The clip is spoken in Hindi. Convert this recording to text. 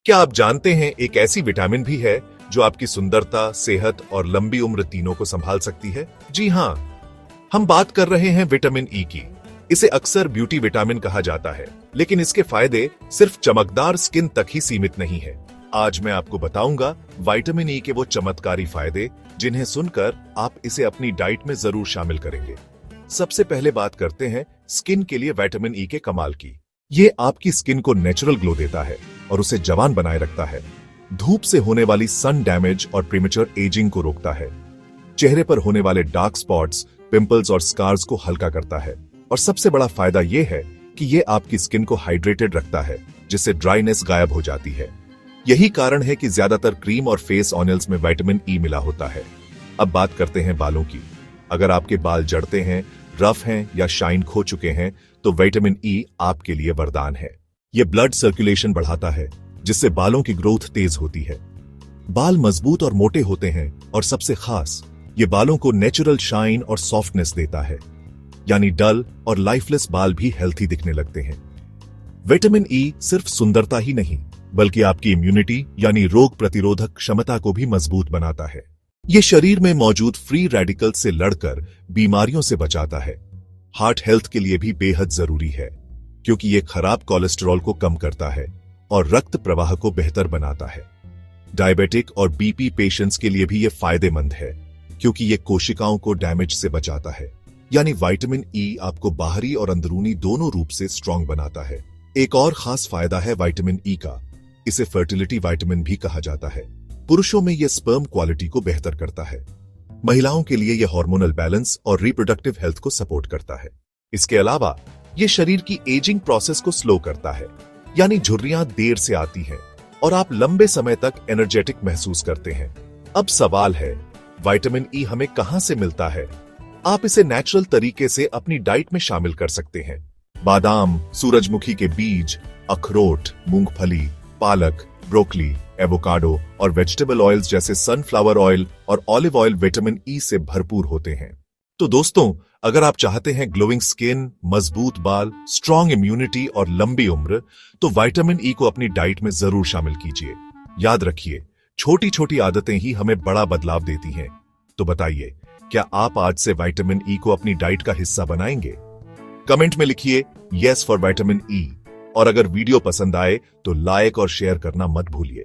क्या आप जानते हैं एक ऐसी विटामिन भी है जो आपकी सुंदरता, सेहत और लंबी उम्र तीनों को संभाल सकती है? जी हां, हम बात कर रहे हैं विटामिन ई की। इसे अक्सर ब्यूटी विटामिन कहा जाता है, लेकिन इसके फायदे सिर्फ चमकदार स्किन तक ही सीमित नहीं है। आज मैं आपको बताऊंगा विटामिन ई के वो चमत्कारी फायदे जिन्हें सुनकर आप इसे अपनी डाइट में जरूर शामिल करेंगे। सबसे पहले बात करते हैं स्किन के लिए विटामिन ई के कमाल की। ये आपकी स्किन को नेचुरल ग्लो देता है और उसे जवान बनाए रखता है। धूप से होने वाली सन डैमेज और प्रीमेच्योर एजिंग को रोकता है। चेहरे पर होने वाले डार्क स्पॉट्स, पिंपल्स और स्कार्स को हल्का करता है। और सबसे बड़ा फायदा यह है कि यह आपकी स्किन को हाइड्रेटेड रखता है, जिससे ड्राइनेस गायब हो जाती है। यही कारण है कि ज्यादातर क्रीम और फेस ऑयल्स में विटामिन ई मिला होता है। अब बात करते हैं बालों की। अगर आपके बाल जड़ते हैं, रफ हैं या शाइन खो चुके हैं, तो विटामिन ई आपके लिए वरदान है। यह ब्लड सर्कुलेशन बढ़ाता है, जिससे बालों की ग्रोथ तेज होती है। बाल मजबूत और मोटे होते हैं और सबसे खास, ये बालों को नेचुरल शाइन और सॉफ्टनेस देता है, यानी डल और लाइफलेस बाल भी हेल्थी दिखने लगते हैं। विटामिन ई सिर्फ सुंदरता ही नहीं, बल्कि आपकी इम्यूनिटी यानी रोग प्रतिरोधक क्षमता को भी मजबूत बनाता है। ये शरीर में मौजूद फ्री रेडिकल से लड़कर बीमारियों से बचाता है। हार्ट हेल्थ के लिए भी बेहद जरूरी है, क्योंकि ये खराब कोलेस्ट्रॉल को कम करता है और रक्त प्रवाह को बेहतर बनाता है। डायबिटिक और बीपी पेशेंट्स के लिए भी ये फायदेमंद है, क्योंकि ये कोशिकाओं को डैमेज से बचाता है। यानी विटामिन ई आपको बाहरी और अंदरूनी दोनों रूप से स्ट्रांग बनाता है। एक और खास फायदा है विटामिन ई का। इसे फर्टिलिटी विटामिन भी कहा जाता है। पुरुषों में यह स्पर्म क्वालिटी को बेहतर करता है। महिलाओं के लिए यह हार्मोनल बैलेंस और रिप्रोडक्टिव हेल्थ को सपोर्ट करता है। इसके अलावा यह शरीर की एजिंग प्रोसेस को स्लो करता है, यानी झुर्रियां देर से आती हैं और आप लंबे समय तक एनर्जेटिक महसूस करते हैं। अब सवाल है, विटामिन ई हमें कहां से मिलता है? आप इसे नेचुरल तरीके से अपनी डाइट में शामिल कर सकते हैं। बादाम, सूरजमुखी के बीज, अखरोट, मूंगफली, पालक, ब्रोकली, एवोकाडो और वेजिटेबल ऑयल्स जैसे सनफ्लावर ऑयल और ऑलिव ऑयल विटामिन ई से भरपूर होते हैं। तो दोस्तों, अगर आप चाहते हैं ग्लोइंग स्किन, मजबूत बाल, स्ट्रॉन्ग इम्यूनिटी और लंबी उम्र, तो विटामिन ई को अपनी डाइट में जरूर शामिल कीजिए। याद रखिए, छोटी छोटी आदतें ही हमें बड़ा बदलाव देती हैं। तो बताइए, क्या आप आज से विटामिन ई को अपनी डाइट का हिस्सा बनाएंगे? कमेंट में लिखिए यस फॉर विटामिन ई। और अगर वीडियो पसंद आए तो लाइक और शेयर करना मत भूलिए।